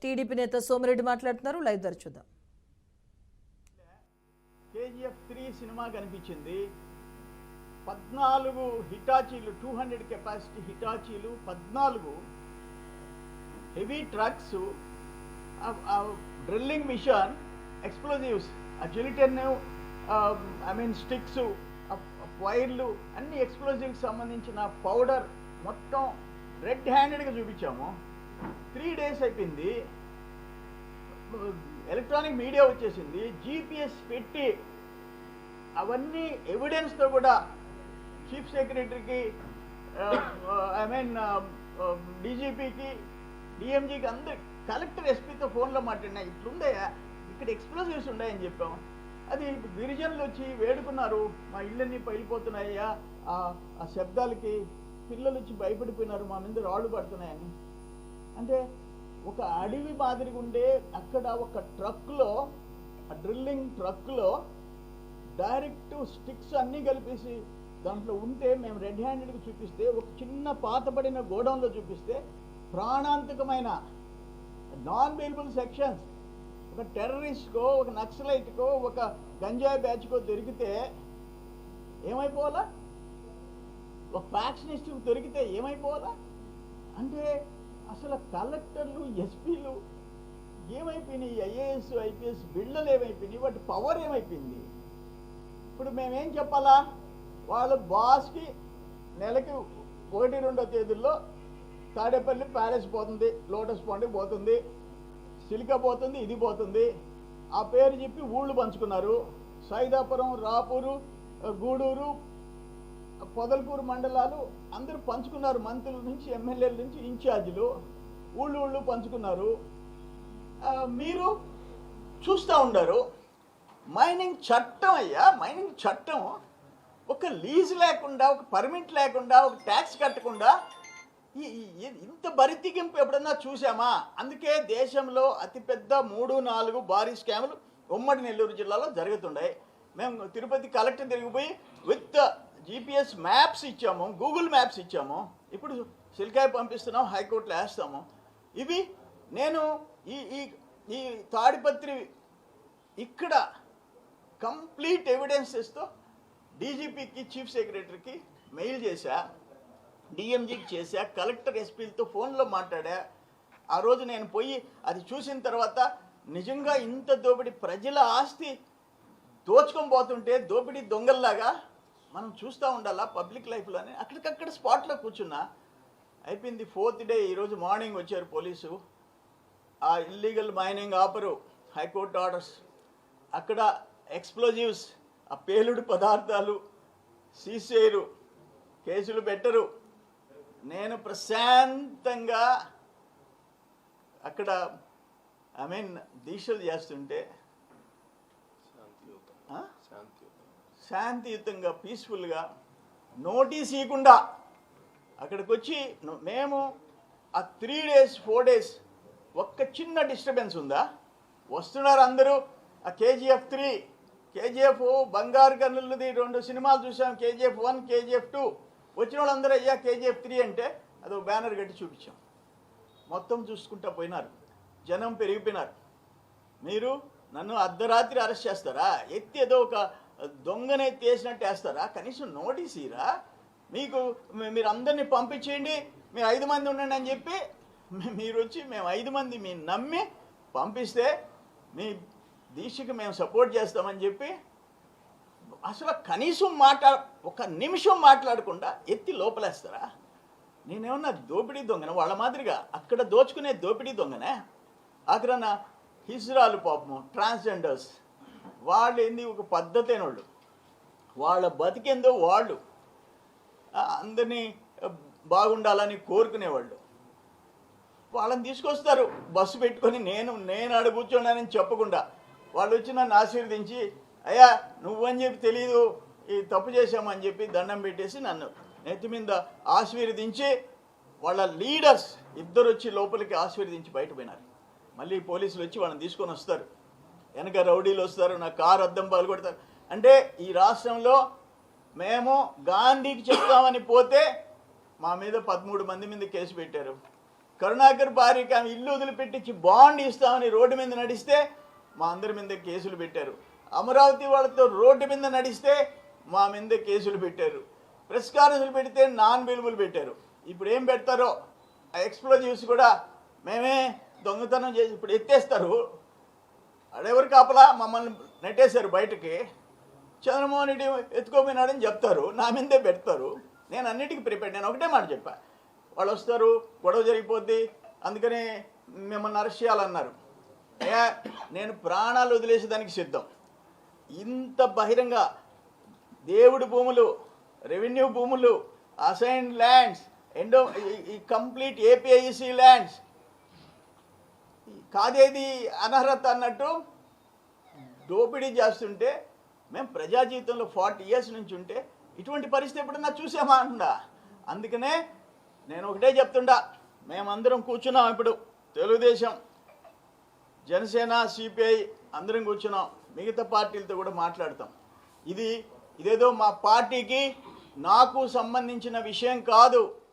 TDP నేత సోమిరెడ్డి మాట్లాడుతున్నారు. Live ద్వారా చూద్దాం. KGF 3 సినిమా కనిపించింది. 14 హిటాచీలు 200 కెపాసిటీ హిటాచీలు, 14 heavy trucks, drilling machine, explosives, gelatin sticks, వైర్లు, అన్ని ఎక్స్ప్లోజివ్కి సంబంధించిన పౌడర్ మొత్తం రెడ్ హ్యాండెడ్గా చూపించాము. 3 days అయిపోయింది. ఎలక్ట్రానిక్ మీడియా వచ్చేసింది. GPS పెట్టి అవన్నీ ఎవిడెన్స్తో కూడా చీఫ్ సెక్రటరీకి, డీజీపీకి, డిఎంజీకి, అందరి కలెక్టర్, ఎస్పీతో ఫోన్లో మాట్లాడినా ఇట్లుందయా, ఇక్కడ ఎక్స్ప్లోజివ్స్ ఉన్నాయని చెప్పాం. అది గిరిజనులు వచ్చి వేడుకున్నారు, మా ఇళ్ళన్నీ పగిలిపోతున్నాయ్యా, ఆ శబ్దాలకి పిల్లలు వచ్చి భయపడిపోయినారు, మా మీద రాళ్ళు పడుతున్నాయని. అంటే ఒక అడవి మాదిరిగా ఉండే అక్కడ ఒక ట్రక్లో, డ్రిల్లింగ్ ట్రక్లో డైరెక్ట్ స్టిక్స్ అన్నీ కలిపేసి దాంట్లో ఉంటే మేము రెడ్ హ్యాండెడ్గా చూపిస్తే, ఒక చిన్న పాతబడిన గోడౌన్లో చూపిస్తే ప్రాణాంతకమైన నాన్ బెయిలబుల్ సెక్షన్స్ ఒక టెర్రరిస్ట్కో, ఒక నక్సలైట్కో, ఒక గంజాయి బ్యాచ్కో దొరికితే ఏమైపోవాలా, ఒక ఫ్యాక్షనిస్ట్కి దొరికితే ఏమైపోవాలా? అంటే అసలు కలెక్టర్లు, ఎస్పీలు ఏమైపోయినాయి? ఐఏఎస్, ఐపీఎస్ బిళ్ళలు ఏమైపోయినాయి? వాటి పవర్ ఏమైపోయింది? ఇప్పుడు మేమేం చెప్పాలా? వాళ్ళ బాస్కి నెలకి 1-2 తేదీల్లో తాడేపల్లి ప్యాలెస్ పోతుంది, లోటస్ పాండ్కి పోతుంది, సిలికా పోతుంది, ఇది పోతుంది, ఆ పేరు చెప్పి ఊళ్ళు పంచుకున్నారు. సైదాపురం, రాపూరు, గూడూరు, పొదలకూరు మండలాలు అందరూ పంచుకున్నారు. మంత్రుల నుంచి, ఎమ్మెల్యేల నుంచి, ఇన్ఛార్జీలు ఊళ్ళు పంచుకున్నారు. మీరు చూస్తూ ఉండరు. మైనింగ్ చట్టం అయ్యా, మైనింగ్ చట్టం ఒక లీజ్ లేకుండా, ఒక పర్మిట్ లేకుండా, ఒక ట్యాక్స్ కట్టకుండా ఇంత బరితిగింపు ఎప్పుడన్నా చూసామా? అందుకే దేశంలో అతిపెద్ద 3-4 భారీ స్కాములు ఉమ్మడి నెల్లూరు జిల్లాలో జరుగుతున్నాయి. మేము తిరుపతి కలెక్టర్ తిరిగిపోయి విత్ GPS మ్యాప్స్ ఇచ్చాము, గూగుల్ మ్యాప్స్ ఇచ్చాము. ఇప్పుడు సిల్కాయ పంపిస్తున్నాం, హైకోర్టులో వేస్తాము. ఇవి నేను ఈ తాడిపత్రి ఇక్కడ కంప్లీట్ ఎవిడెన్సెస్తో డీజీపీకి, చీఫ్ సెక్రటరీకి మెయిల్ చేశా, డిఎంజీకి చేశా, కలెక్టర్, ఎస్పీలతో ఫోన్లో మాట్లాడా. ఆ రోజు నేను పోయి అది చూసిన తర్వాత నిజంగా ఇంత దోపిడీ, ప్రజల ఆస్తి దోచుకొని పోతుంటే దోపిడీ దొంగల్లాగా మనం చూస్తూ ఉండాలా పబ్లిక్ లైఫ్లోనే. అక్కడికక్కడ స్పాట్లో కూర్చున్నా. అయిపోయింది 4th day. ఈరోజు మార్నింగ్ వచ్చారు పోలీసు. ఆ ఇల్లీగల్ మైనింగ్ ఆపరు, హైకోర్టు ఆర్డర్స్, అక్కడ ఎక్స్ప్లోజివ్స్, ఆ పేలుడు పదార్థాలు సీజ్ చేయరు, కేసులు పెట్టరు. నేను ప్రశాంతంగా అక్కడ దీక్షలు చేస్తుంటే శాంతియుతంగా, పీస్ఫుల్గా, నోటీస్ ఇవ్వకుండా అక్కడికి వచ్చి మేము ఆ 3 days 4 days ఒక్క చిన్న డిస్టర్బెన్స్ ఉందా? వస్తున్నారు అందరూ. ఆ KGF 3, KGF బంగారు గనులది 2 సినిమాలు చూసాం, KGF 1, KGF 2. వచ్చిన వాళ్ళందరూ అయ్యా KGF 3 అంటే అదొక బ్యానర్ కట్టి చూపించాం. మొత్తం చూసుకుంటా పోయినారు, జనం పెరిగిపోయినారు. మీరు నన్ను అర్ధరాత్రి అరెస్ట్ చేస్తారా? ఎత్తి ఏదో ఒక దొంగనే తీసినట్టు వేస్తారా? కనీసం నోటీస్ ఇరా? మీరు అందరినీ పంపించేయండి, మీరు 5 మంది ఉండండి అని చెప్పి మీరు వచ్చి మేము 5 మంది మీరు నమ్మి పంపిస్తే మీ దీక్షకి మేము సపోర్ట్ చేస్తామని చెప్పి అసలు కనీసం ఒక నిమిషం మాట్లాడకుండా ఎత్తి లోపలేస్తారా? నేనేమన్నా దోపిడీ దొంగన? వాళ్ళ మాదిరిగా అక్కడ దోచుకునే దోపిడీ దొంగనే. అక్కడ హిజ్రాలు పాపము, ట్రాన్స్జెండర్స్, వాళ్ళు ఏంది ఒక పద్ధతైన వాళ్ళు, వాళ్ళ బతికేందో వాళ్ళు అందరినీ బాగుండాలని కోరుకునేవాళ్ళు. వాళ్ళని తీసుకొస్తారు బస్సు పెట్టుకొని. నేను ఆడ కూర్చున్నానని చెప్పకుండా వాళ్ళు వచ్చి నన్ను ఆశీర్వదించి, అయ్యా నువ్వని చెప్పి తెలీదు, ఈ తప్పు చేశామని చెప్పి దండం పెట్టేసి నన్ను నెత్తి మీద ఆశీర్వదించి, వాళ్ళ లీడర్స్ ఇద్దరు వచ్చి లోపలికి ఆశీర్వదించి బయటపోయినారు. మళ్ళీ పోలీసులు వచ్చి వాళ్ళని తీసుకొని వస్తారు, వెనక రౌడీలు వస్తారు, నా కారు అద్దం పగలగొడతారు. అంటే ఈ రాష్ట్రంలో మేము గాంధీకి చెప్తామని పోతే మా మీద 13 మంది మీద కేసు పెట్టారు. కరుణాకర్ భార్యకి ఆమె ఇల్లు వదిలిపెట్టించి బాండ్ ఇస్తామని రోడ్డు మీద నడిస్తే మా అందరి మీద కేసులు పెట్టారు. అమరావతి వాళ్ళతో రోడ్డు మీద నడిస్తే మా మీద కేసులు పెట్టారు. ప్రెస్ కాన్ఫరెన్స్లు పెడితే నాన్ బెయిలబుల్ పెట్టారు. ఇప్పుడు ఏం పెడతారో ఆ ఎక్స్ప్లోజివ్స్ కూడా మేమే దొంగతనం చేసి ఇప్పుడు ఎత్తేస్తారు. అడెవరు కాపలా మమ్మల్ని నెట్టేశారు బయటకి. చంద్రమోహన్ రెడ్డి ఎత్తుకోపోయినాడని చెప్తారు, నా మీదే పెడతారు. నేను అన్నిటికీ ప్రిపేర్. నేను ఒకటే మాట చెప్పా, వాళ్ళు వస్తారు, గొడవ జరిగిపోద్ది, అందుకని మిమ్మల్ని అరెస్ట్ చేయాలన్నారు. నేను ప్రాణాలు వదిలేసేదానికి సిద్ధం. ఇంత బహిరంగ దేవుడి భూములు, రెవెన్యూ భూములు, అసైన్డ్ ల్యాండ్స్, ఈ కంప్లీట్ ఏపీఐసి ల్యాండ్స్ కాదేది అనర్హత అన్నట్టు దోపిడీ చేస్తుంటే మేము ప్రజా జీవితంలో 40 years నుంచి ఉంటే ఇటువంటి పరిస్థితి ఎప్పుడన్నా చూసామా అంటున్నా. అందుకనే నేను ఒకటే చెప్తుండా, మేమందరం కూర్చున్నాం. ఇప్పుడు తెలుగుదేశం, జనసేన, సిపిఐ అందరం కూర్చున్నాం. మిగతా పార్టీలతో కూడా మాట్లాడతాం. ఇదేదో మా పార్టీకి నాకు సంబంధించిన విషయం కాదు.